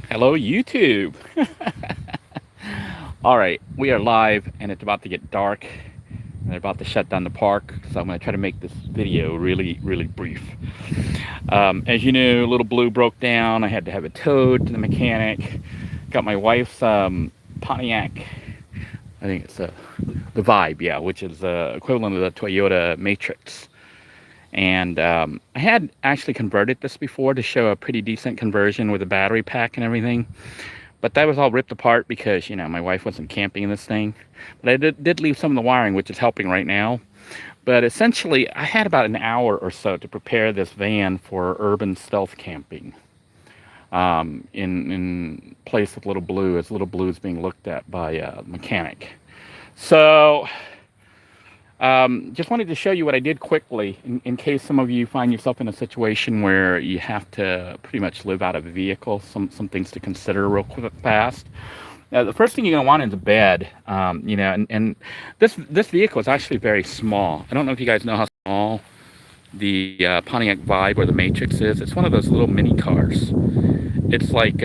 Hello, YouTube. All right, we are live and it's about to get dark and they're about to shut down the park. So I'm going to try to make this video really brief. As you know, little blue broke down. I had to have it towed to the mechanic. Got my wife's Pontiac, I think it's the Vibe, yeah, which is equivalent of the Toyota Matrix. And I had actually converted this before to show a pretty decent conversion with a battery pack and everything. But that was all ripped apart because, you know, my wife wasn't camping in this thing. But I did leave some of the wiring, which is helping right now. But essentially, I had about an hour or so to prepare this van for urban stealth camping. In place of Little Blue, as Little Blue is being looked at by a mechanic. So just wanted to show you what I did quickly in case some of you find yourself in a situation where you have to pretty much live out of a vehicle. Some things to consider real quick, fast. The first thing you're going to want is a bed. You know, and this vehicle is actually very small. I don't know if you guys know how small the Pontiac Vibe or the Matrix is. It's one of those little mini cars. It's like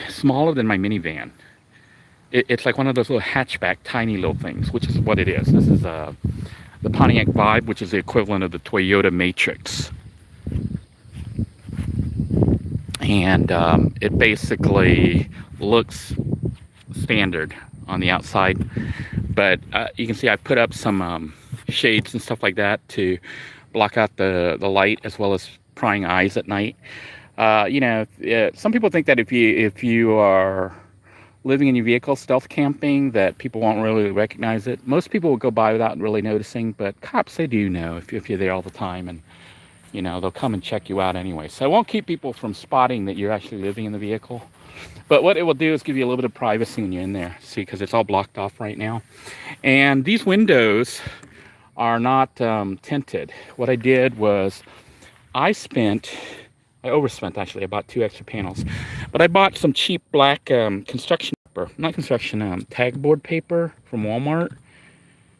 smaller than my minivan. It's like one of those little hatchback, tiny little things, which is what it is. This is the Pontiac Vibe, which is the equivalent of the Toyota Matrix. And it basically looks standard on the outside. But you can see I put up some shades and stuff like that to block out the light as well as prying eyes at night. You know, some people think that if you are living in your vehicle, stealth camping, that people won't really recognize it. Most people will go by without really noticing, but cops, they do know if you're there all the time, and you know, they'll come and check you out anyway. So it won't keep people from spotting that you're actually living in the vehicle. But what it will do is give you a little bit of privacy when you're in there, see, because it's all blocked off right now. And these windows are not tinted. What I did was I overspent actually. I bought 2 extra panels, but I bought some cheap black construction paper, not construction, tag board paper from Walmart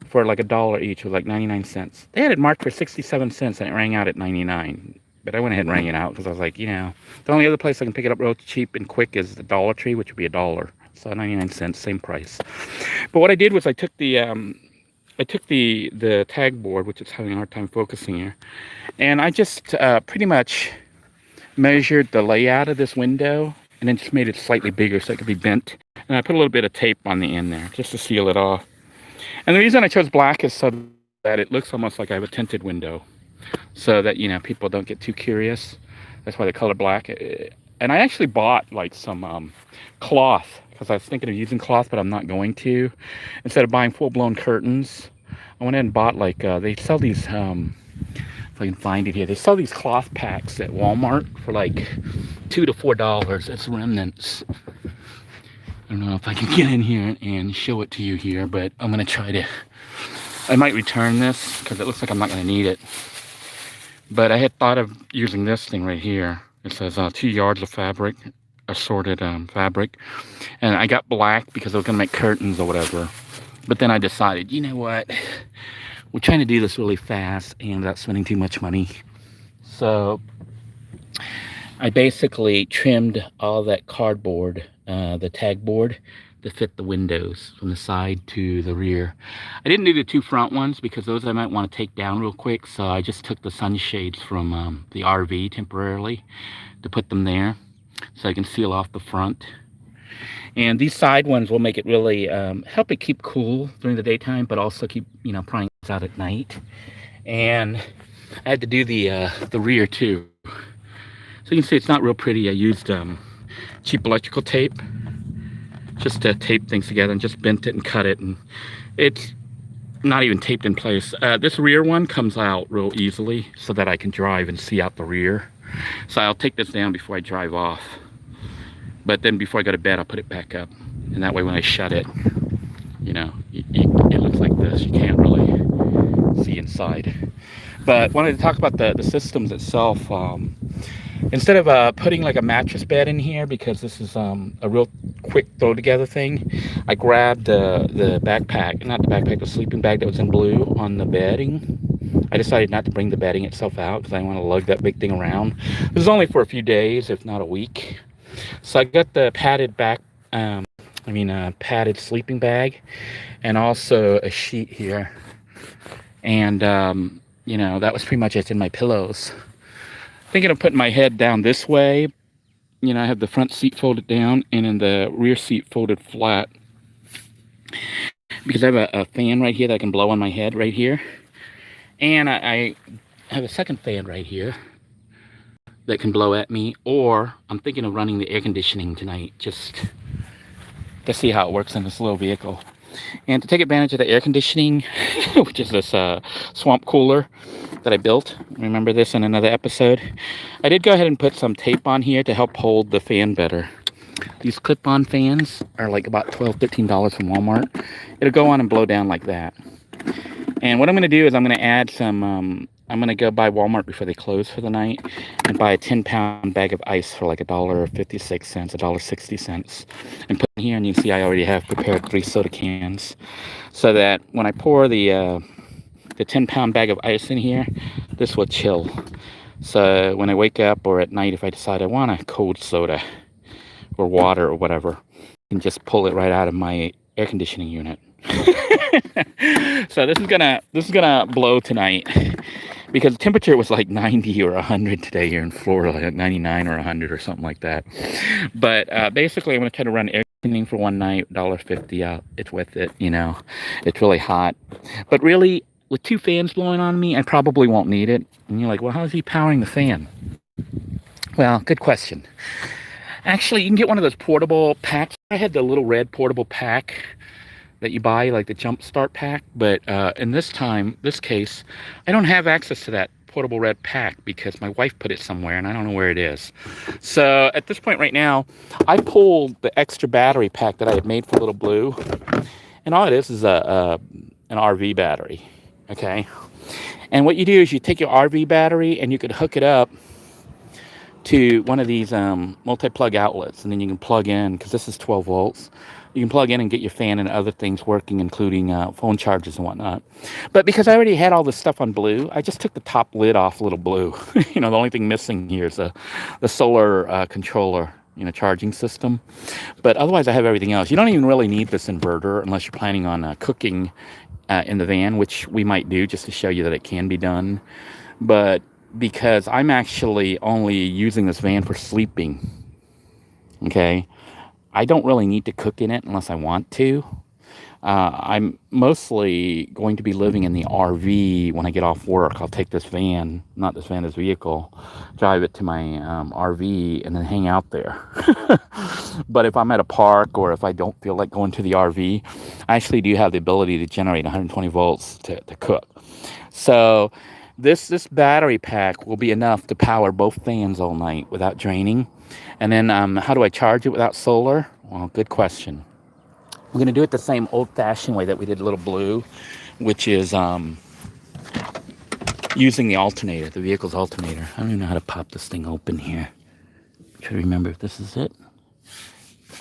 for like $1 each, with like 99 cents. They had it marked for 67 cents and it rang out at 99. But I went ahead and rang it out because I was like, you know, the only other place I can pick it up real cheap and quick is the Dollar Tree, which would be $1. So 99 cents, same price. But what I did was I took the tag board, which is having a hard time focusing here, and I just pretty much measured the layout of this window and then just made it slightly bigger so it could be bent. And I put a little bit of tape on the end there just to seal it off. And the reason I chose black is so that it looks almost like I have a tinted window, so that, you know, people don't get too curious. That's why the color black. And I actually bought like some cloth, because I was thinking of using cloth, but I'm not going to. Instead of buying full-blown curtains, I went in and bought like they sell these if I can find it here, they sell these cloth packs at Walmart for like $2 to $4. It's remnants. I don't know if I can get in here and show it to you here, but I'm gonna try to. I might return this because it looks like I'm not gonna need it. But I had thought of using this thing right here. It says 2 yards of fabric, assorted fabric, and I got black because I was gonna make curtains or whatever. But then I decided, you know what? We're trying to do this really fast and without spending too much money. So I basically trimmed all that cardboard, the tag board, to fit the windows from the side to the rear. I didn't do the 2 front ones because those I might want to take down real quick. So I just took the sunshades from the RV temporarily to put them there so I can seal off the front. And these side ones will make it really help it keep cool during the daytime, but also keep, you know, prying out at night. And I had to do the rear too. So you can see it's not real pretty. I used cheap electrical tape just to tape things together, and just bent it and cut it, and it's not even taped in place. This rear one comes out real easily so that I can drive and see out the rear. So I'll take this down before I drive off. But then before I go to bed, I'll put it back up. And that way when I shut it, you know, it looks like this. You can't really see inside. But wanted to talk about the systems itself. Instead of putting like a mattress bed in here, because this is a real quick throw together thing, I grabbed the backpack, not the backpack, the sleeping bag that was in blue on the bedding. I decided not to bring the bedding itself out because I want to lug that big thing around. This is only for a few days, if not a week. So I got the padded back, padded sleeping bag, and also a sheet here. And, that was pretty much it in my pillows. Thinking of putting my head down this way. I have the front seat folded down and then the rear seat folded flat. Because I have a fan right here that I can blow on my head right here. And I have a second fan right here that can blow at me. Or I'm thinking of running the air conditioning tonight just to see how it works in this little vehicle. And to take advantage of the air conditioning, which is this swamp cooler that I built. Remember this in another episode? I did go ahead and put some tape on here to help hold the fan better. These clip-on fans are like about $12, $13 from Walmart. It'll go on and blow down like that. And what I'm going to do is I'm going to add some, I'm going to go by Walmart before they close for the night and buy a 10-pound bag of ice for like $1.56, $1.60. And put in here, and you can see I already have prepared 3 soda cans. So that when I pour the 10-pound bag of ice in here, this will chill. So when I wake up or at night, if I decide I want a cold soda or water or whatever, I can just pull it right out of my air conditioning unit. So this is gonna blow tonight because the temperature was like 90 or 100 today here in Florida, like 99 or 100 or something like that. But basically, I'm gonna try to run air conditioning for one night, $1.50 out. It's worth it, It's really hot, but really, with 2 fans blowing on me, I probably won't need it. And you're like, well, how is he powering the fan? Well, good question. Actually, you can get one of those portable packs. I had the little red portable pack that you buy, like the Jump Start pack. But in this case, I don't have access to that portable red pack because my wife put it somewhere and I don't know where it is. So at this point right now, I pulled the extra battery pack that I had made for Little Blue. And all it is an RV battery, okay? And what you do is you take your RV battery and you could hook it up to one of these multi-plug outlets, and then you can plug in, because this is 12 volts. You can plug in and get your fan and other things working, including phone chargers and whatnot. But because I already had all this stuff on Blue, I just took the top lid off Little Blue. The only thing missing here is the solar controller, charging system. But otherwise, I have everything else. You don't even really need this inverter unless you're planning on cooking in the van, which we might do just to show you that it can be done. But because I'm actually only using this van for sleeping, okay? I don't really need to cook in it unless I want to. I'm mostly going to be living in the RV when I get off work. I'll take this vehicle, drive it to my RV, and then hang out there. But if I'm at a park or if I don't feel like going to the RV, I actually do have the ability to generate 120 volts to cook. So this battery pack will be enough to power both fans all night without draining. And then how do I charge it without solar? Well, good question. We're going to do it the same old-fashioned way that we did Little Blue, which is using the alternator, the vehicle's alternator. I don't even know how to pop this thing open here. Try to remember if this is it.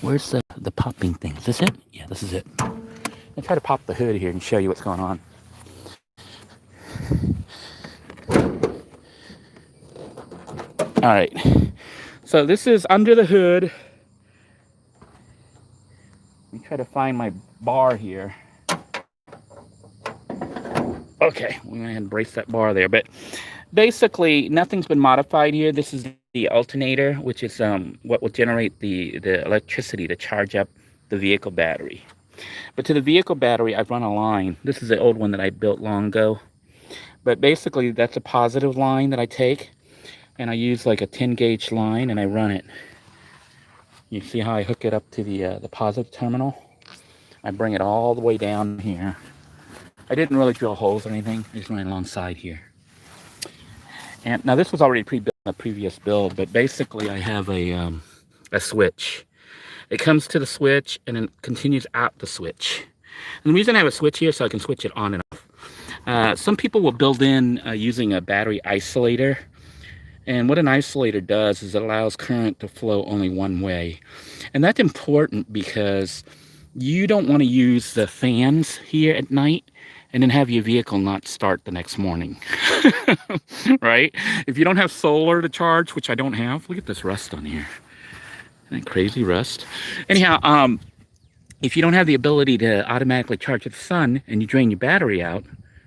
Where's the popping thing? Is this it? Yeah, this is it. I'll try to pop the hood here and show you what's going on. All right, so this is under the hood. Let me try to find my bar here. Okay, we went ahead and brace that bar there. But basically, nothing's been modified here. This is the alternator, which is what will generate the electricity to charge up the vehicle battery. But to the vehicle battery, I've run a line. This is the old one that I built long ago. But basically, that's a positive line that I take. And I use like a 10-gauge line, and I run it. You see how I hook it up to the positive terminal? I bring it all the way down here. I didn't really drill holes or anything. I just ran alongside here. And now this was already pre-built in a previous build, but basically I have a switch. It comes to the switch and then continues out the switch. And the reason I have a switch here is so I can switch it on and off. Some people will build in using a battery isolator. And what an isolator does is it allows current to flow only one way. And that's important because you don't want to use the fans here at night and then have your vehicle not start the next morning. Right? If you don't have solar to charge, which I don't have, look at this rust on here. Isn't that crazy rust? Anyhow, if you don't have the ability to automatically charge the sun and you drain your battery out,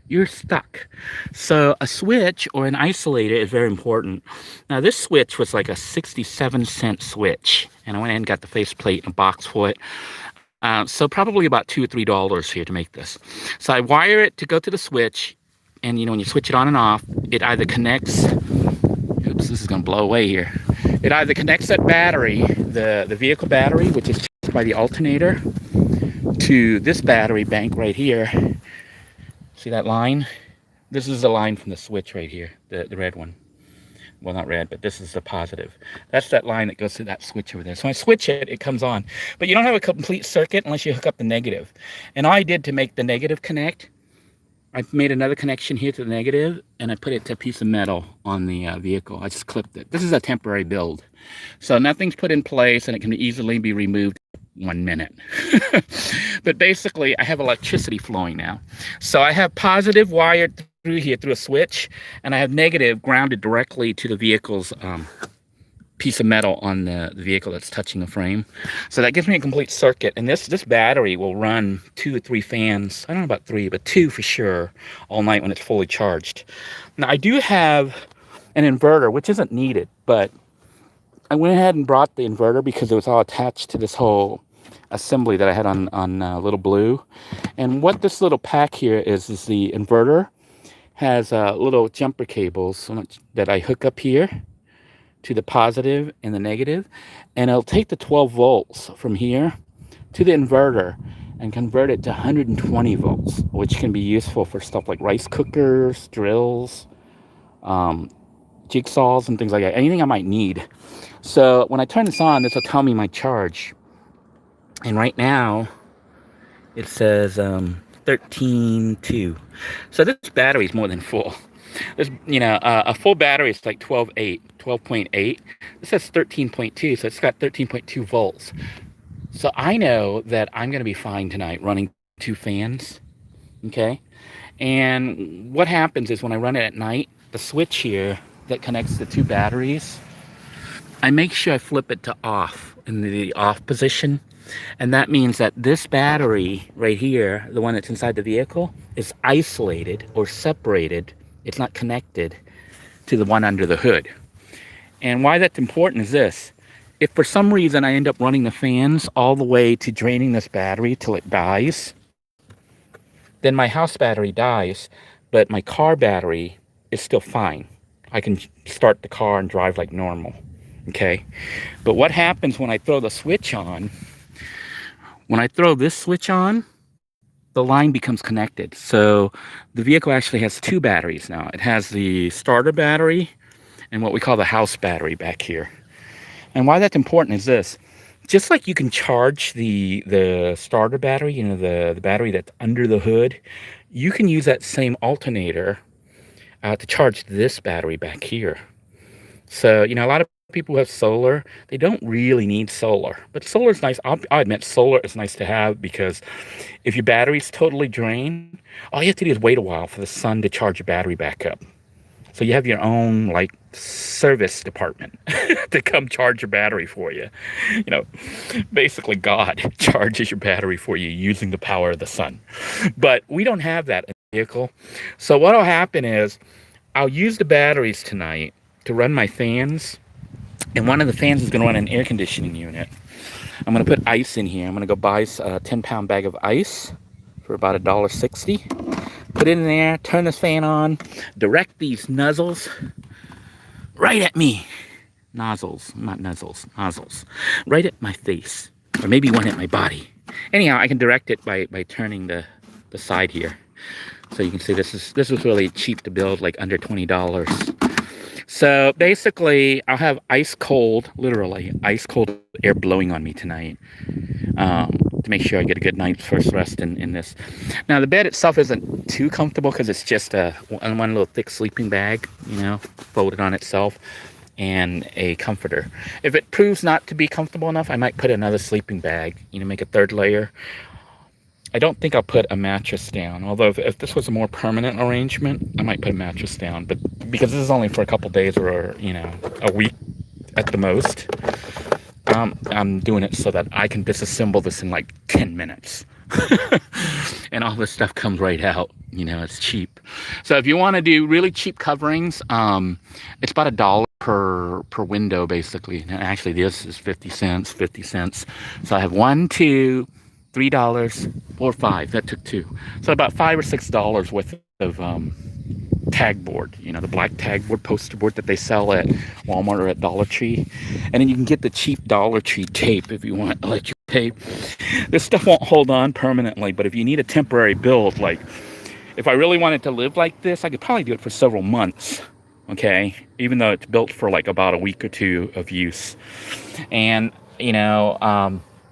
you're stuck. So a switch or an isolator is very important. Now this switch was like a 67-cent switch, and I went in and got the faceplate and a box for it. So probably about $2 or $3 here to make this. So I wire it to go to the switch, and you know, when you switch it on and off, it either connects, oops, this is gonna blow away here. It either connects that battery, the vehicle battery, which is charged by the alternator, to this battery bank right here. See that line? This is the line from the switch right here, the red one. Well, not red, but this is the positive. That's that line that goes to that switch over there. So when I switch it, it comes on. But you don't have a complete circuit unless you hook up the negative. And all I did to make the negative connect, I made another connection here to the negative, and I put it to a piece of metal on the vehicle. I just clipped it. This is a temporary build. So nothing's put in place, and it can easily be removed in 1 minute. But basically, I have electricity flowing now. So I have positive wired through here through a switch, and I have negative grounded directly to the vehicle's piece of metal on the vehicle that's touching the frame. So that gives me a complete circuit, and this battery will run 2 or 3 fans. I don't know about 3, but 2 for sure all night when it's fully charged. Now I do have an inverter, which isn't needed, but I went ahead and brought the inverter because it was all attached to this whole assembly that I had on Little Blue. And what this little pack here is the inverter has little jumper cables that I hook up here to the positive and the negative, and it'll take the 12 volts from here to the inverter and convert it to 120 volts, which can be useful for stuff like rice cookers, drills, jigsaws, and things like that. Anything I might need. So when I turn this on, this will tell me my charge. And right now, it says 13.2. So this battery is more than full. This, you know, a full battery is like 12.8. This says 13.2, so it's got 13.2 volts. So I know that I'm going to be fine tonight running 2 fans, okay? And what happens is when I run it at night, the switch here that connects the 2 batteries, I make sure I flip it to off, in the off position. And that means that this battery right here, the one that's inside the vehicle, is isolated or separated. It's not connected to the one under the hood. And why that's important is this. If for some reason I end up running the fans all the way to draining this battery till it dies, then my house battery dies, but my car battery is still fine. I can start the car and drive like normal, okay? But what happens when I throw the switch on, when I throw this switch on, the line becomes connected. So the vehicle actually has 2 batteries now. It has the starter battery and what we call the house battery back here. And why that's important is this. Just like you can charge the starter battery, you know, the battery that's under the hood, you can use that same alternator to charge this battery back here. So, you know, a lot of people who have solar, they don't really need solar. But solar is nice. I'll admit solar is nice to have because if your battery's totally drained, all you have to do is wait a while for the sun to charge your battery back up. So you have your own, like, service department to come charge your battery for you. You know, basically God charges your battery for you using the power of the sun. But we don't have that in the vehicle. So what'll happen is I'll use the batteries tonight to run my fans. And one of the fans is going to run an air conditioning unit. I'm going to put ice in here. I'm going to go buy a 10-pound bag of ice for about $1.60. Put it in there, turn this fan on, direct these nozzles right at me. Nozzles, not nuzzles, nozzles. Right at my face. Or maybe one at my body. Anyhow, I can direct it by turning the side here. So you can see this was really cheap to build, like under $20. So basically, I'll have ice cold, literally ice cold air blowing on me tonight to make sure I get a good night's first rest in this. Now, the bed itself isn't too comfortable because it's just one little thick sleeping bag, you know, folded on itself, and a comforter. If it proves not to be comfortable enough, I might put another sleeping bag, you know, make a 3rd layer. I don't think I'll put a mattress down. Although if this was a more permanent arrangement, I might put a mattress down. But because this is only for a couple days or a week at the most, I'm doing it so that I can disassemble this in like 10 minutes. And all this stuff comes right out. It's cheap. So if you want to do really cheap coverings, it's about $1 per window basically. And actually this is 50 cents, 50 cents. So I have one, two, $3, 4, 5. That took two. So about $5 or $6 worth of tag board, the black tag board, poster board that they sell at Walmart or at Dollar Tree. And then you can get the cheap Dollar Tree tape if you want electric tape. This stuff won't hold on permanently, but if you need a temporary build, like if I really wanted to live like this, I could probably do it for several months, okay? Even though it's built for like about a week or two of use. And,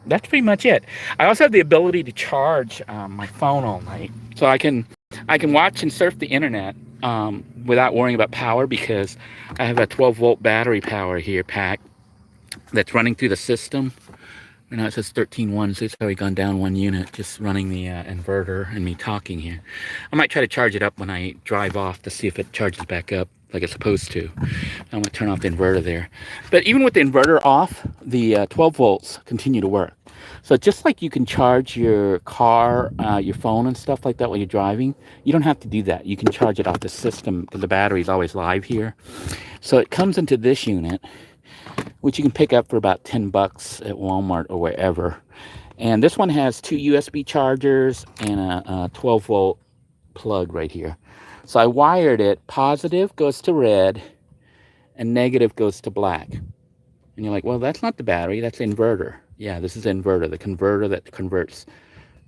that's pretty much it. I also have the ability to charge my phone all night. So I can watch and surf the internet without worrying about power, because I have a 12-volt battery power here pack that's running through the system. It says 13.1, so it's already gone down 1 unit just running the inverter and me talking here. I might try to charge it up when I drive off to see if it charges back up like it's supposed to. I'm going to turn off the inverter there. But even with the inverter off, the 12 volts continue to work. So just like you can charge your car, your phone and stuff like that while you're driving, you don't have to do that. You can charge it off the system because the battery is always live here. So it comes into this unit, which you can pick up for about 10 bucks at Walmart or wherever. And this one has 2 USB chargers and a 12 volt plug right here. So I wired it. Positive goes to red and negative goes to black. And you're like, well, that's not the battery, that's the inverter. Yeah, this is the inverter, the converter that converts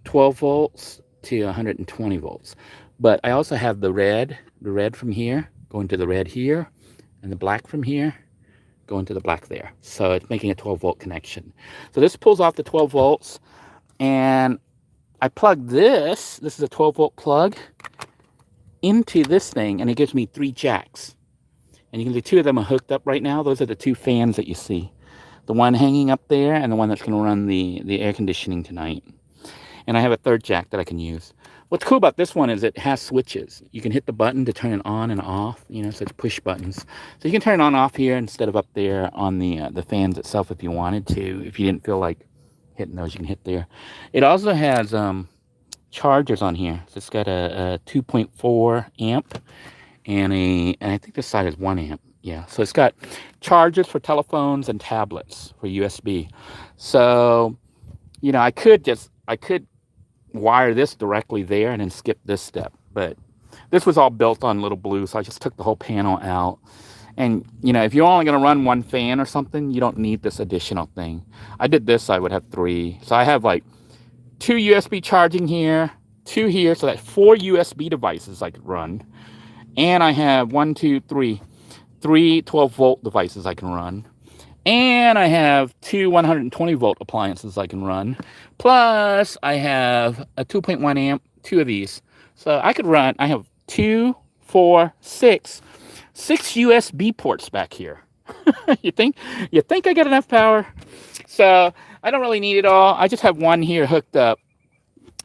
12 volts to 120 volts. But I also have the red from here going to the red here, and the black from here going to the black there. So it's making a 12 volt connection. So this pulls off the 12 volts, and I plug this is a 12 volt plug, into this thing, and it gives me 3 jacks. And you can see 2 of them are hooked up right now. Those are the 2 fans that you see. The one hanging up there and the one that's going to run the air conditioning tonight. And I have a 3rd jack that I can use. What's cool about this one is it has switches. You can hit the button to turn it on and off, so it's push buttons. So you can turn it on and off here instead of up there on the fans itself if you wanted to. If you didn't feel like hitting those, you can hit there. It also has chargers on here. So it's got a 2.4 amp and I think this side is 1 amp. Yeah, so it's got chargers for telephones and tablets for USB. So, I could wire this directly there and then skip this step. But this was all built on Little Blue, so I just took the whole panel out. And, if you're only going to run 1 fan or something, you don't need this additional thing. I did this, I would have 3. So I have like 2 USB charging here, 2 here, so that's 4 USB devices I could run. And I have 3 12 volt devices I can run. And I have 2 120 volt appliances I can run. Plus, I have a 2.1 amp, 2 of these. So I could run, I have 2, 4, 6 USB ports back here. You think I got enough power? So I don't really need it all. I just have one here hooked up.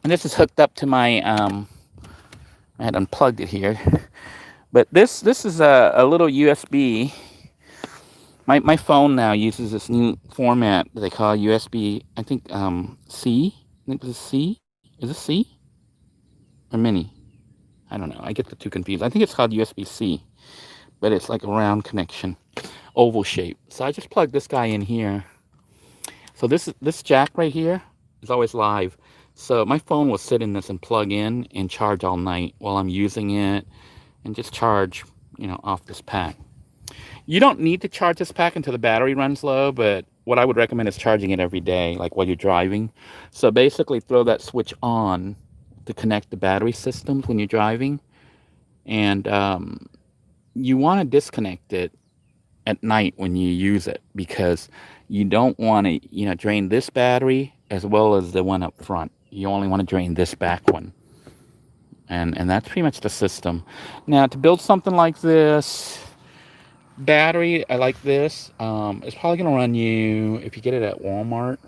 And this is hooked up to my, I had unplugged it here. But this is a little USB. My phone now uses this new format that they call USB, I think C. I think this is C. Is this C? Or mini? I don't know. I get the 2 confused. I think it's called USB-C. But it's like a round connection. Oval shape. So I just plug this guy in here. So this jack right here is always live. So my phone will sit in this and plug in and charge all night while I'm using it. And just charge, off this pack. You don't need to charge this pack until the battery runs low, but what I would recommend is charging it every day, like while you're driving. So basically throw that switch on to connect the battery systems when you're driving. And you want to disconnect it at night when you use it, because you don't want to, drain this battery as well as the one up front. You only want to drain this back one. And that's pretty much the system. Now, to build something like this, battery, I like this. It's probably going to run you, if you get it at Walmart,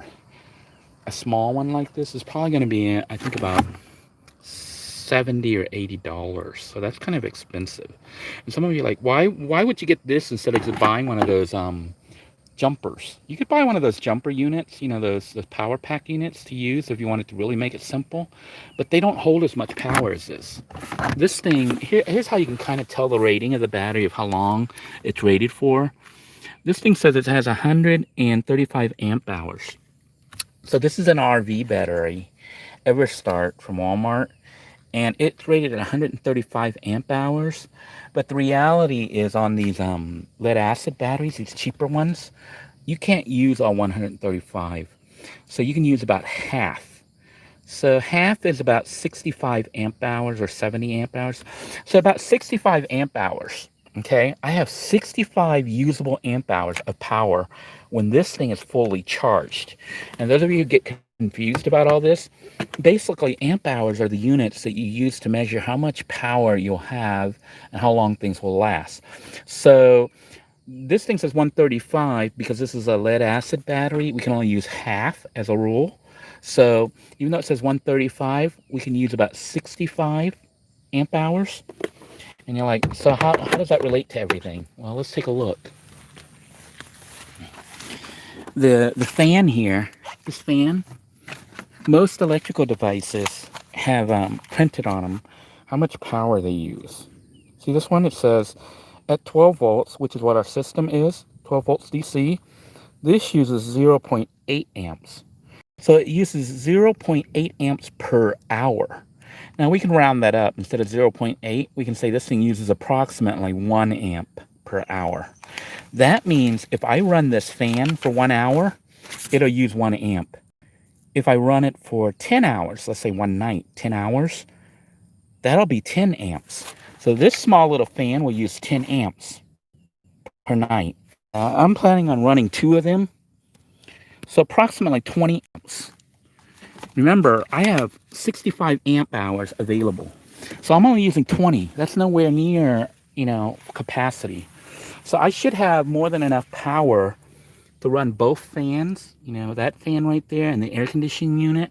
a small one like this is probably going to be, I think, about 70 or $80. So that's kind of expensive. And some of you are like, why would you get this instead of just buying one of those jumpers? You could buy one of those jumper units, you know, those power pack units to use if you wanted to really make it simple, but they don't hold as much power as this. This thing, here's how you can kind of tell the rating of the battery, of how long it's rated for. This thing says it has 135 amp hours. So this is an RV battery, Everstart from Walmart, and it's rated at 135 amp hours. But the reality is, on these lead acid batteries, these cheaper ones, you can't use all 135. So you can use about half. So half is about 65 amp hours or 70 amp hours. So about 65 amp hours. Okay, I have 65 usable amp hours of power when this thing is fully charged. And those of you who get confused about all this, basically amp hours are the units that you use to measure how much power you'll have and how long things will last. So this thing says 135 because this is a lead acid battery. We can only use half as a rule. So even though it says 135, we can use about 65 amp hours. And you're like, so how does that relate to everything? Well, let's take a look. The fan here, this fan, most electrical devices have printed on them how much power they use. See this one? It says at 12 volts, which is what our system is, 12 volts DC, this uses 0.8 amps. So it uses 0.8 amps per hour. Now we can round that up. Instead of 0.8, we can say this thing uses approximately 1 amp per hour. That means if I run this fan for 1 hour, it'll use 1 amp. If I run it for 10 hours, let's say one night, 10 hours, that'll be 10 amps. So this small little fan will use 10 amps per night. I'm planning on running 2 of them, so approximately 20 amps. Remember, I have 65 amp hours available, so I'm only using 20. That's nowhere near, capacity. So I should have more than enough power to run both fans, that fan right there and the air conditioning unit,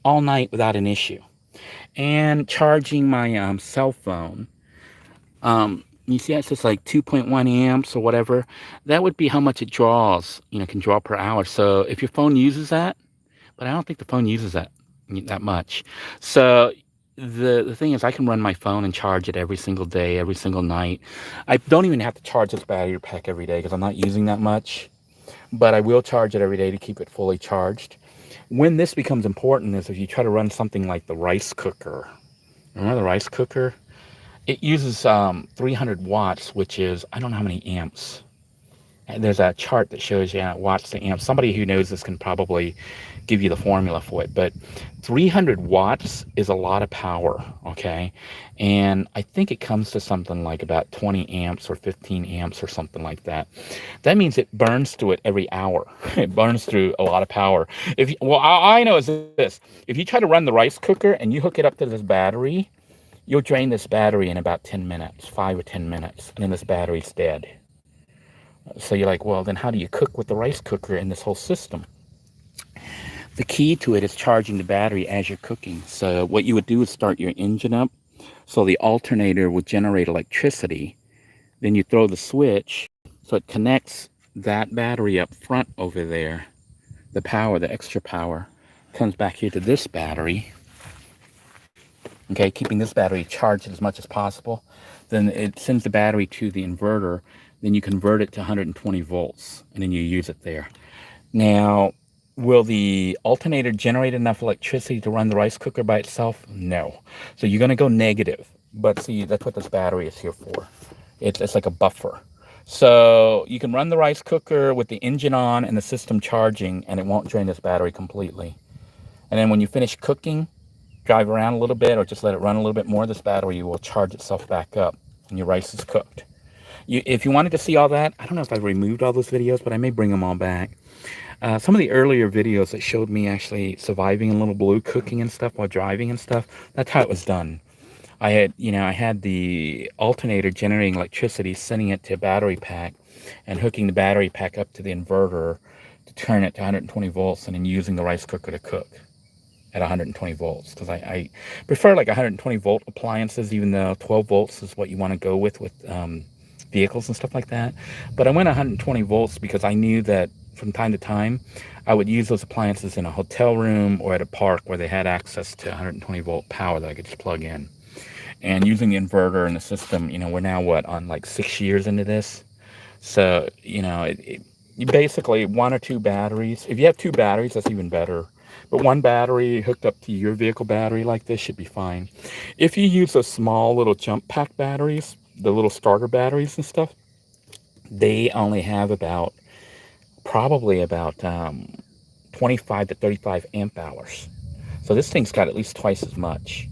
all night without an issue. And charging my cell phone. You see, it's just like 2.1 amps or whatever. That would be how much it draws, can draw per hour. So if your phone uses that, but I don't think the phone uses that much. So the thing is, I can run my phone and charge it every single day, every single night. I don't even have to charge this battery pack every day because I'm not using that much. But I will charge it every day to keep it fully charged. When this becomes important is if you try to run something like the rice cooker. Remember the rice cooker? It uses 300 watts, which is, I don't know how many amps. And there's a chart that shows you watts to amps. Somebody who knows this can probably give you the formula for it. But 300 watts is a lot of power, okay? And I think it comes to something like about 20 amps or 15 amps or something like that. That means it burns through it every hour. It burns through a lot of power. All I know is this. If you try to run the rice cooker and you hook it up to this battery, you'll drain this battery in about 10 minutes, 5 or 10 minutes, and then this battery's dead. So you're like, well, then how do you cook with the rice cooker in this whole system? The key to it is charging the battery as you're cooking. So what you would do is start your engine up. So the alternator would generate electricity. Then you throw the switch. So it connects that battery up front over there. The power, the extra power, comes back here to this battery. Okay, keeping this battery charged as much as possible. Then it sends the battery to the inverter. Then you convert it to 120 volts, and then you use it there. Now, will the alternator generate enough electricity to run the rice cooker by itself? No. So you're going to go negative. But see, that's what this battery is here for. It's like a buffer. So you can run the rice cooker with the engine on and the system charging, and it won't drain this battery completely. And then when you finish cooking, drive around a little bit or just let it run a little bit more, this battery will charge itself back up, and your rice is cooked. If you wanted to see all that, I don't know if I've removed all those videos, but I may bring them all back. Some of the earlier videos that showed me actually surviving in Little Blue, cooking and stuff while driving and stuff, that's how it was done. I had the alternator generating electricity, sending it to a battery pack, and hooking the battery pack up to the inverter to turn it to 120 volts and then using the rice cooker to cook at 120 volts, because I prefer like 120 volt appliances, even though 12 volts is what you want to go with vehicles and stuff like that. But I went 120 volts because I knew that from time to time I would use those appliances in a hotel room or at a park where they had access to 120 volt power that I could just plug in. And using the inverter and the system, we're now on like 6 years into this. So, you basically 1 or 2 batteries. If you have 2 batteries, that's even better. But 1 battery hooked up to your vehicle battery like this should be fine. If you use those small little jump pack batteries, the little starter batteries and stuff, they only have probably about 25 to 35 amp hours. So this thing's got at least twice as much.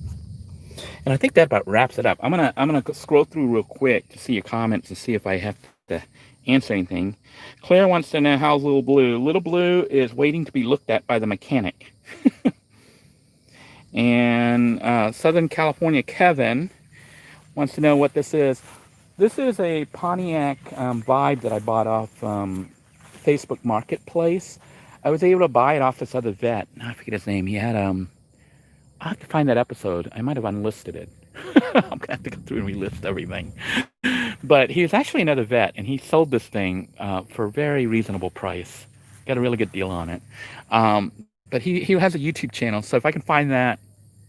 And I think that about wraps it up. I'm gonna scroll through real quick to see your comments and see if I have to answer anything. Claire wants to know, how's Little Blue? Little Blue is waiting to be looked at by the mechanic. And Southern California Kevin wants to know what this is. This is a Pontiac Vibe that I bought off Facebook Marketplace. I was able to buy it off this other vet. I forget his name. He had I'll have to find that episode. I might have unlisted it. I'm gonna have to go through and relist everything. But he was actually another vet, and he sold this thing for a very reasonable price. Got a really good deal on it. But he has a YouTube channel, so if I can find that,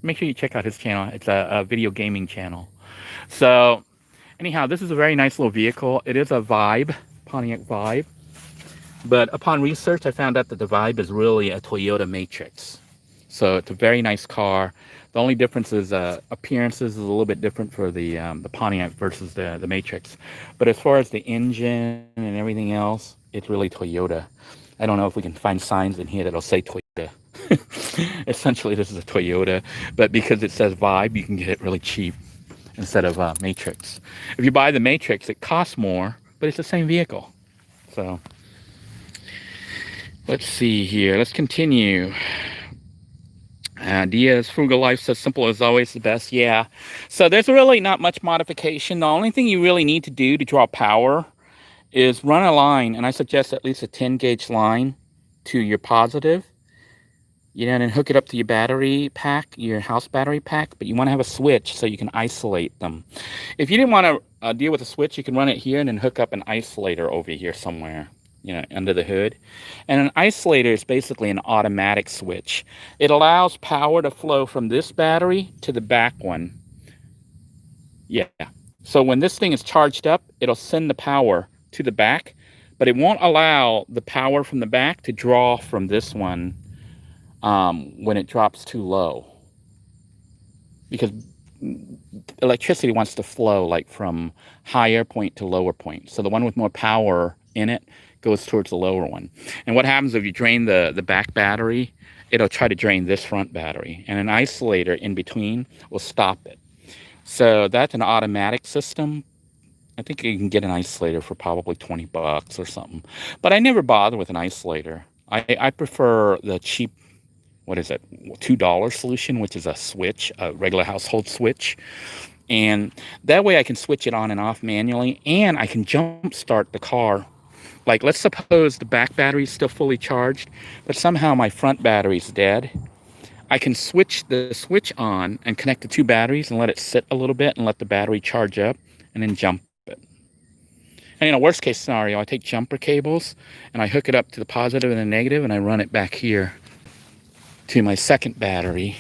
make sure you check out his channel. It's a video gaming channel. So anyhow, this is a very nice little vehicle. It is a Vibe, Pontiac Vibe. But upon research, I found out that the Vibe is really a Toyota Matrix. So it's a very nice car. The only difference is appearances is a little bit different for the Pontiac versus the Matrix. But as far as the engine and everything else, it's really Toyota. I don't know if we can find signs in here that'll say Toyota. Essentially, this is a Toyota. But because it says Vibe, you can get it really cheap instead of Matrix. If you buy the Matrix, it costs more, but it's the same vehicle. So let's see here. Let's continue. Diaz Frugal Life says, simple as always, the best. Yeah. So there's really not much modification. The only thing you really need to do to draw power is run a line, and I suggest at least a 10 gauge line to your positive, and then hook it up to your battery pack, your house battery pack. But you want to have a switch so you can isolate them. If you didn't want to deal with a switch, you can run it here and then hook up an isolator over here somewhere, under the hood. And an isolator is basically an automatic switch. It allows power to flow from this battery to the back one. Yeah. So when this thing is charged up, it'll send the power to the back, but it won't allow the power from the back to draw from this one when it drops too low. Because electricity wants to flow like from higher point to lower point. So the one with more power in it goes towards the lower one. And what happens if you drain the back battery, it'll try to drain this front battery, and an isolator in between will stop it. So that's an automatic system. I think you can get an isolator for probably 20 bucks or something, but I never bother with an isolator. I prefer the cheap, what is it, $2 solution, which is a switch, a regular household switch. And that way I can switch it on and off manually, and I can jump start the car. Like, let's suppose the back battery is still fully charged, but somehow my front battery is dead. I can switch the switch on and connect the 2 batteries and let it sit a little bit and let the battery charge up and then jump it. And worst case scenario, I take jumper cables and I hook it up to the positive and the negative, and I run it back here to my second battery,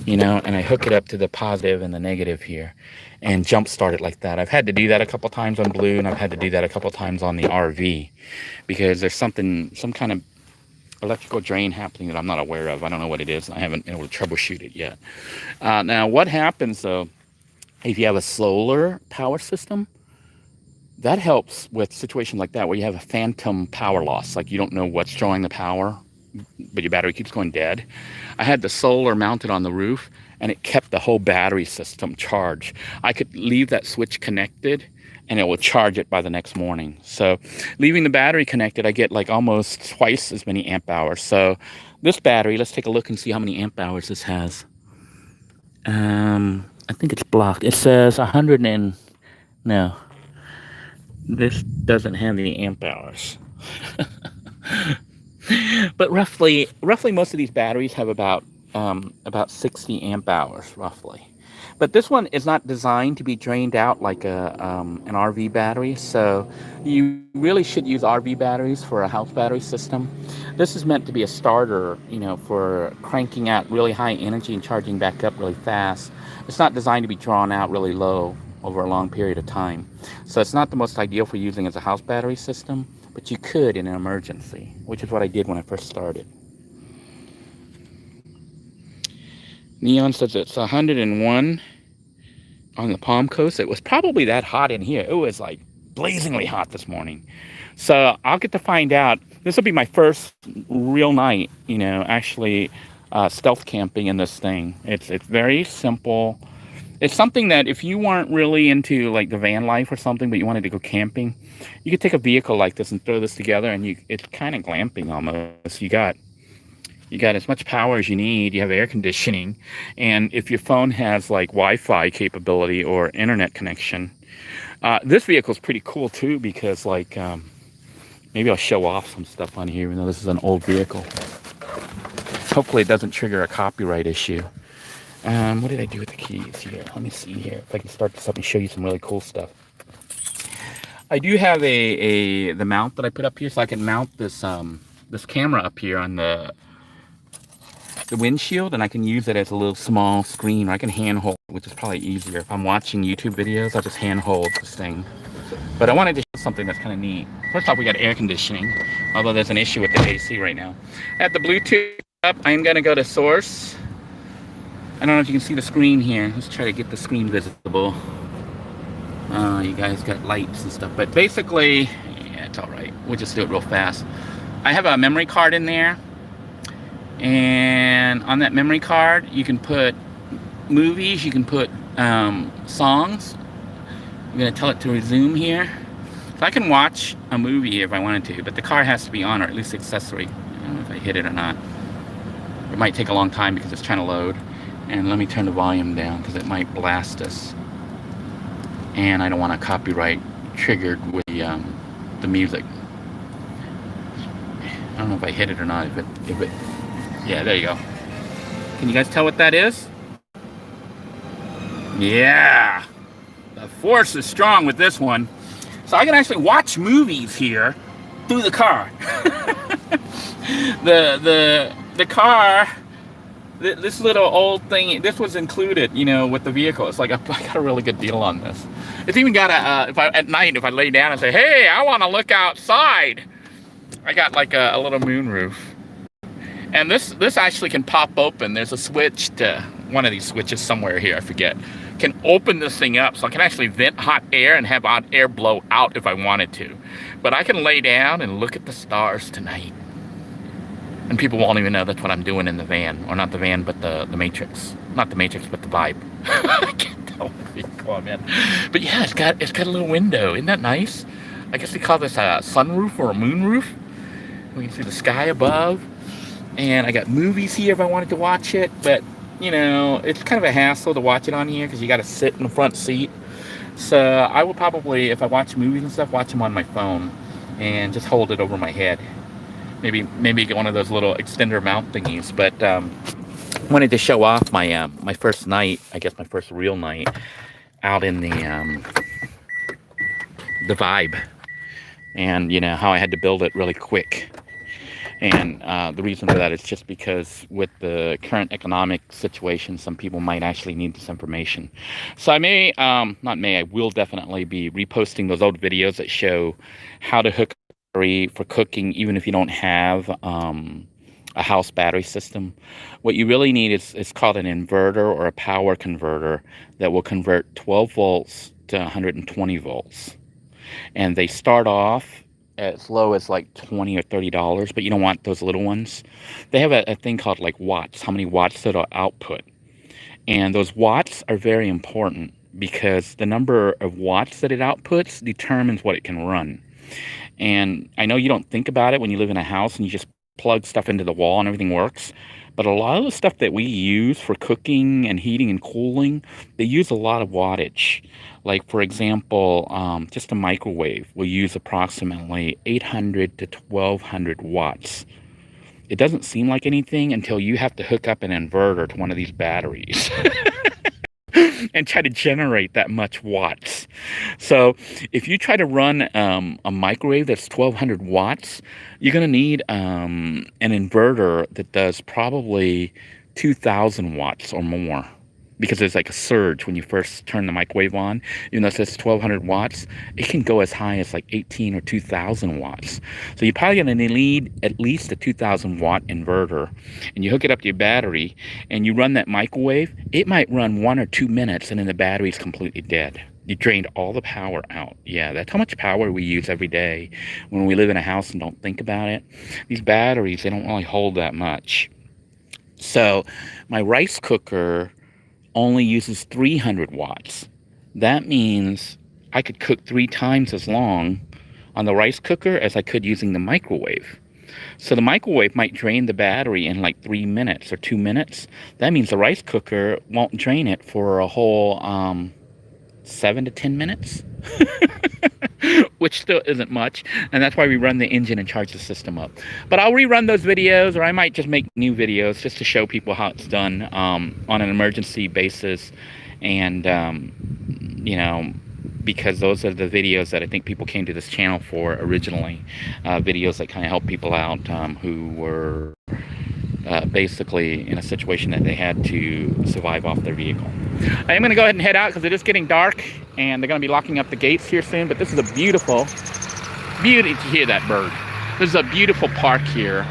and I hook it up to the positive and the negative here and jump start it like that. I've had to do that a couple times on Blue, and I've had to do that a couple times on the RV because there's some kind of electrical drain happening that I'm not aware of. I don't know what it is. I haven't been able to troubleshoot it yet. Now, what happens though, if you have a solar power system, that helps with situations like that where you have a phantom power loss, like you don't know what's drawing the power, but your battery keeps going dead. I had the solar mounted on the roof, and it kept the whole battery system charged. I could leave that switch connected, and it will charge it by the next morning. So leaving the battery connected, I get like almost twice as many amp hours. So this battery, let's take a look and see how many amp hours this has. I think it's blocked. It says 100 and... No. This doesn't have the amp hours. But roughly most of these batteries have about 60 amp hours roughly. But this one is not designed to be drained out like an RV battery, so you really should use RV batteries for a house battery system. This is meant to be a starter, for cranking out really high energy and charging back up really fast. It's not designed to be drawn out really low over a long period of time. So it's not the most ideal for using as a house battery system, but you could in an emergency, which is what I did when I first started. Neon says it's 101 on the Palm Coast. It was probably that hot in here. It was like blazingly hot this morning. So I'll get to find out. This will be my first real night, actually stealth camping in this thing. It's very simple. It's something that if you weren't really into like the van life or something, but you wanted to go camping, you could take a vehicle like this and throw this together, and it's kind of glamping almost. You got as much power as you need. You have air conditioning, and if your phone has like Wi-Fi capability or internet connection, this vehicle is pretty cool too, because like maybe I'll show off some stuff on here, even though this is an old vehicle. Hopefully it doesn't trigger a copyright issue. What did I do with the keys here? Let me see here if I can start this up and show you some really cool stuff. I do have the mount that I put up here, so I can mount this this camera up here on the windshield, and I can use it as a little small screen, or I can handhold, which is probably easier. If I'm watching YouTube videos, I'll just handhold this thing. But I wanted to show something that's kind of neat. First off, we got air conditioning, although there's an issue with the AC right now. I have the Bluetooth up. I'm going to go to source. I don't know if you can see the screen here. Let's try to get the screen visible. You guys got lights and stuff, but basically, yeah, it's all right. We'll just do it real fast. I have a memory card in there, and on that memory card, you can put movies, you can put songs. I'm gonna tell it to resume here. So I can watch a movie if I wanted to, but the car has to be on, or at least the accessory. I don't know if I hit it or not. It might take a long time because it's trying to load. And let me turn the volume down because it might blast us. And I don't want a copyright triggered with the music. I don't know if I hit it or not. Yeah, there you go. Can you guys tell what that is? Yeah, the force is strong with this one. So I can actually watch movies here through the car. the car. This little old thing, this was included, with the vehicle. It's like I got a really good deal on this. It's even got at night, if I lay down and say, hey, I want to look outside, I got like a little moon roof. And this actually can pop open. There's a switch to, one of these switches somewhere here, I forget, can open this thing up so I can actually vent hot air and have hot air blow out if I wanted to. But I can lay down and look at the stars tonight. And people won't even know that's what I'm doing in the van. Or not the van, but the Matrix. Not the Matrix, but the Vibe. I can't tell what vehicle I'm in. But yeah, it's got a little window. Isn't that nice? I guess they call this a sunroof or a moon roof. We can see the sky above. And I got movies here if I wanted to watch it. But, it's kind of a hassle to watch it on here because you got to sit in the front seat. So I will probably, if I watch movies and stuff, watch them on my phone. And just hold it over my head. Maybe get one of those little extender mount thingies. But wanted to show off my my first night, I guess my first real night out in the Vibe, and how I had to build it really quick. And the reason for that is just because with the current economic situation, some people might actually need this information. So I will definitely be reposting those old videos that show how to hook for cooking, even if you don't have a house battery system. What you really need is called an inverter or a power converter that will convert 12 volts to 120 volts. And they start off as low as like $20 or $30, but you don't want those little ones. They have a thing called like watts, how many watts it'll output. And those watts are very important because the number of watts that it outputs determines what it can run. And I know you don't think about it when you live in a house and you just plug stuff into the wall and everything works. But a lot of the stuff that we use for cooking and heating and cooling, they use a lot of wattage. Like, for example, just a microwave will use approximately 800 to 1200 watts. It doesn't seem like anything until you have to hook up an inverter to one of these batteries and try to generate that much watts. So if you try to run a microwave that's 1200 watts, you're going to need an inverter that does probably 2000 watts or more, because there's like a surge when you first turn the microwave on. Even though it says 1200 watts, it can go as high as like 18 or 2000 watts. So you're probably going to need at least a 2000 watt inverter, and you hook it up to your battery and you run that microwave. It might run 1 or 2 minutes and then the battery's completely dead. You drained all the power out. Yeah, that's how much power we use every day when we live in a house and don't think about it. These batteries, they don't really hold that much. So my rice cooker only uses 300 watts. That means I could cook 3 times as long on the rice cooker as I could using the microwave. So the microwave might drain the battery in like 3 minutes or 2 minutes. That means the rice cooker won't drain it for a whole 7 to 10 minutes, which still isn't much. And that's why we run the engine and charge the system up. But I'll rerun those videos, or I might just make new videos just to show people how it's done on an emergency basis. And, you know, because those are the videos that I think people came to this channel for originally. Videos that kind of help people out who were basically in a situation that they had to survive off their vehicle. I am going to go ahead and head out because it is getting dark and they're going to be locking up the gates here soon. But this is a beautiful, you hear that bird? This is a beautiful park here.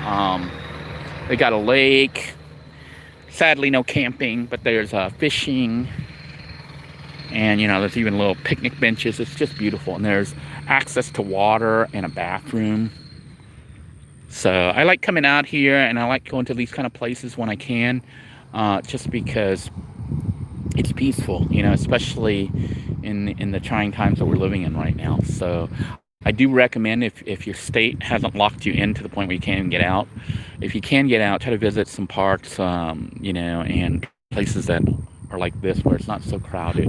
They got a lake. Sadly, no camping, but there's fishing. And, you know, there's even little picnic benches. It's just beautiful. And there's access to water and a bathroom. So I like coming out here, and I like going to these kind of places when I can, just because it's peaceful, you know, especially in the trying times that we're living in right now. So I do recommend, if your state hasn't locked you in to the point where you can't even get out, if you can get out, try to visit some parks, you know, and places that are like this where it's not so crowded.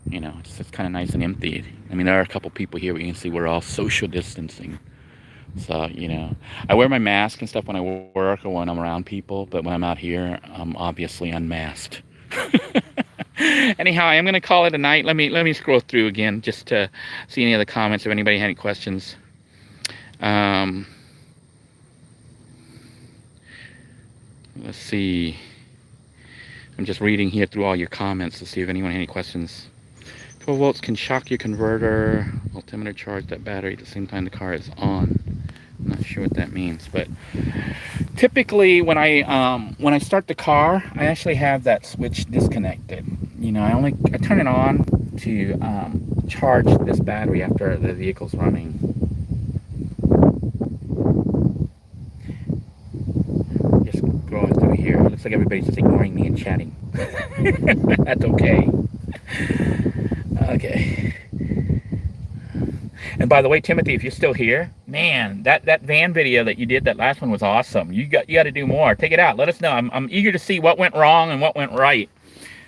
You know, it's just kind of nice and empty. I mean, there are a couple people here, we can see we're all social distancing. So, you know, I wear my mask and stuff when I work or when I'm around people, but when I'm out here, I'm obviously unmasked. Anyhow, I am going to call it a night. Let me scroll through again just to see any other comments, if anybody had any questions. Let's see. I'm just reading here through all your comments to see if anyone had any questions. 12 volts can shock your converter. Altimeter charge that battery at the same time the car is on. I'm not sure what that means, but typically when I start the car, I actually have that switch disconnected. You know, I turn it on to charge this battery after the vehicle's running. Just going through here. It looks like everybody's just ignoring me and chatting. That's okay. Okay. And by the way, Timothy, if you're still here, man, that van video that you did, that last one was awesome. You got to do more. Take it out. Let us know. I'm eager to see what went wrong and what went right,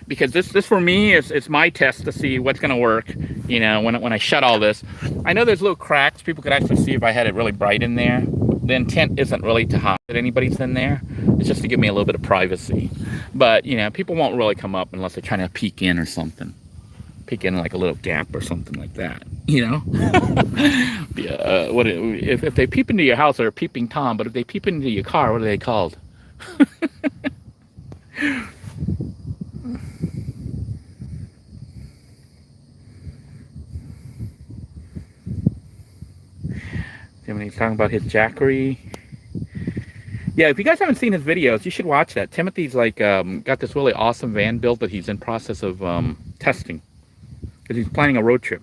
because this for me is my test to see what's going to work. You know, when I shut all this, I know there's little cracks. People could actually see if I had it really bright in there. The intent isn't really to hide that anybody's in there. It's just to give me a little bit of privacy. But you know, people won't really come up unless they're trying to peek in or something. Peek in like a little gap or something like that, you know. Yeah, if they peep into your house, they're a peeping Tom. But if they peep into your car, what are they called? Timothy's talking about his Jackery. Yeah, if you guys haven't seen his videos, you should watch that. Timothy's like got this really awesome van built that he's in process of testing, because he's planning a road trip.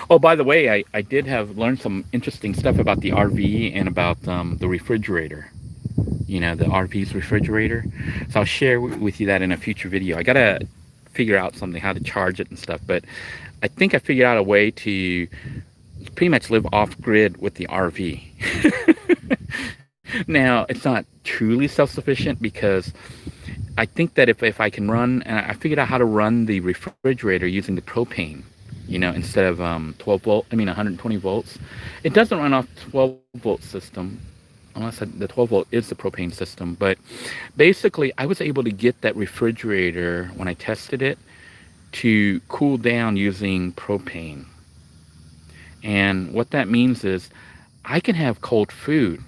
Oh, by the way, I did have learned some interesting stuff about the RV and about the refrigerator. You know, the RV's refrigerator. So I'll share with you that in a future video. I gotta figure out something, how to charge it and stuff. But I think I figured out a way to pretty much live off-grid with the RV. Now, it's not truly self-sufficient because I think that if I can run, and I figured out how to run the refrigerator using the propane, instead of 12 volt, 120 volts. It doesn't run off 12 volt system, unless the 12 volt is the propane system. But basically, I was able to get that refrigerator when I tested it to cool down using propane. And what that means is I can have cold food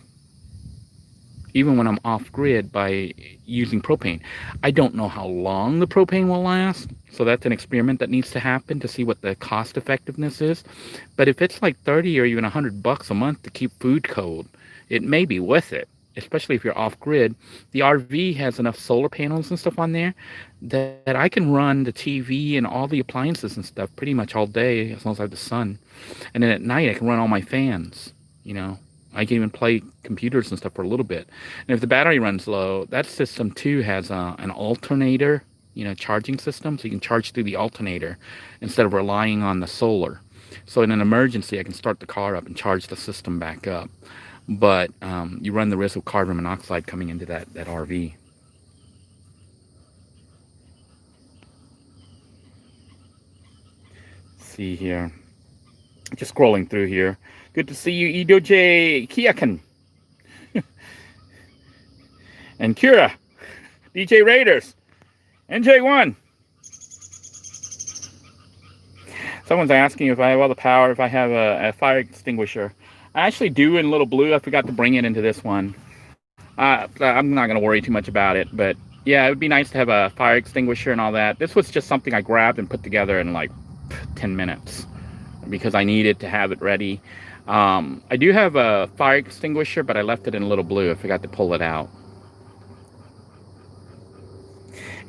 even when I'm off grid by using propane. I don't know how long the propane will last, so that's an experiment that needs to happen to see what the cost effectiveness is. But if it's like 30 or even $100 a month to keep food cold, it may be worth it, especially if you're off grid. The RV has enough solar panels and stuff on there that I can run the TV and all the appliances and stuff pretty much all day as long as I have the sun. And then at night I can run all my fans, you know. I can even play computers and stuff for a little bit. And if the battery runs low, that system too has an alternator, charging system. So you can charge through the alternator instead of relying on the solar. So in an emergency, I can start the car up and charge the system back up. But you run the risk of carbon monoxide coming into that RV. See here. Just scrolling through here. Good to see you, Idoje Kiakan. And Kira, DJ Raiders, NJ1. Someone's asking if I have all the power, if I have a fire extinguisher. I actually do in Little Blue. I forgot to bring it into this one. I'm not going to worry too much about it, but yeah, it would be nice to have a fire extinguisher and all that. This was just something I grabbed and put together in like 10 minutes because I needed to have it ready. I do have a fire extinguisher, but I left it in Little Blue. I forgot to pull it out.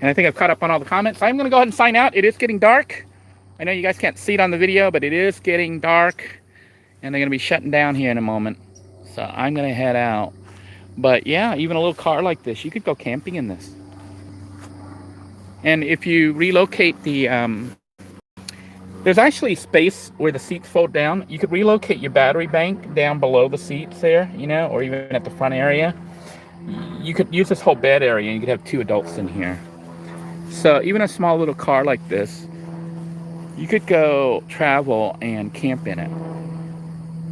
And I think I've caught up on all the comments. I'm going to go ahead and sign out. It is getting dark. I know you guys can't see it on the video, but it is getting dark. And they're going to be shutting down here in a moment. So I'm going to head out. But yeah, even a little car like this, you could go camping in this. And if you relocate the... there's actually space where the seats fold down. You could relocate your battery bank down below the seats there, or even at the front area. You could use this whole bed area and you could have 2 adults in here. So even a small little car like this, you could go travel and camp in it.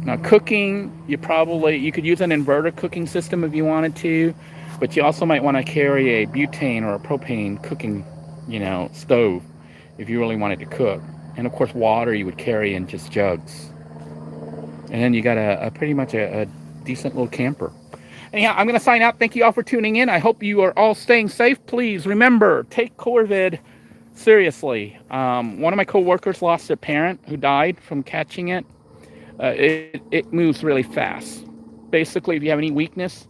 Now cooking, you could use an inverter cooking system if you wanted to, but you also might want to carry a butane or a propane cooking, stove if you really wanted to cook. And of course water you would carry in just jugs. And then you got a pretty much a decent little camper. Anyhow, I'm going to sign out. Thank you all for tuning in. I hope you are all staying safe. Please remember, take COVID seriously. One of my co-workers lost a parent who died from catching it. It moves really fast. Basically, if you have any weakness,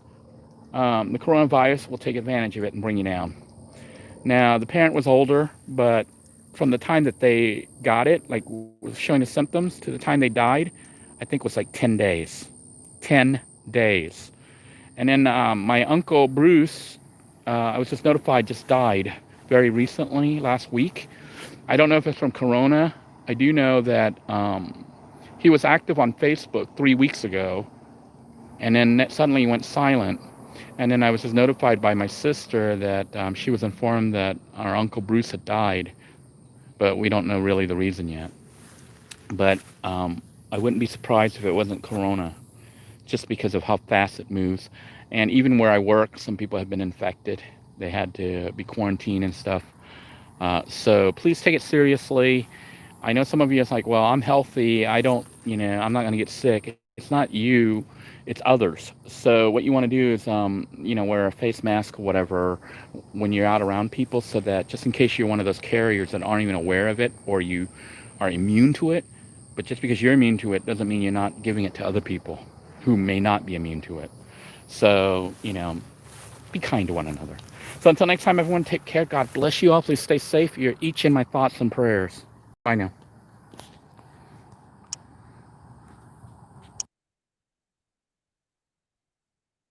the coronavirus will take advantage of it and bring you down. Now, the parent was older, but from the time that they got it, like was showing the symptoms, to the time they died, I think was like 10 days. 10 days. And then my uncle Bruce, I was just notified, just died very recently, last week. I don't know if it's from corona. I do know that he was active on Facebook 3 weeks ago, and then suddenly he went silent. And then I was just notified by my sister that she was informed that our uncle Bruce had died, but we don't know really the reason yet. But I wouldn't be surprised if it wasn't corona, just because of how fast it moves. And even where I work, some people have been infected. They had to be quarantined and stuff. So please take it seriously. I know some of you is like, well, I'm healthy. I'm not going to get sick. It's not you, it's others. So what you want to do is, wear a face mask or whatever when you're out around people, so that just in case you're one of those carriers that aren't even aware of it or you are immune to it, but just because you're immune to it doesn't mean you're not giving it to other people who may not be immune to it. So, be kind to one another. So until next time, everyone, take care. God bless you all. Please stay safe. You're each in my thoughts and prayers. Bye now.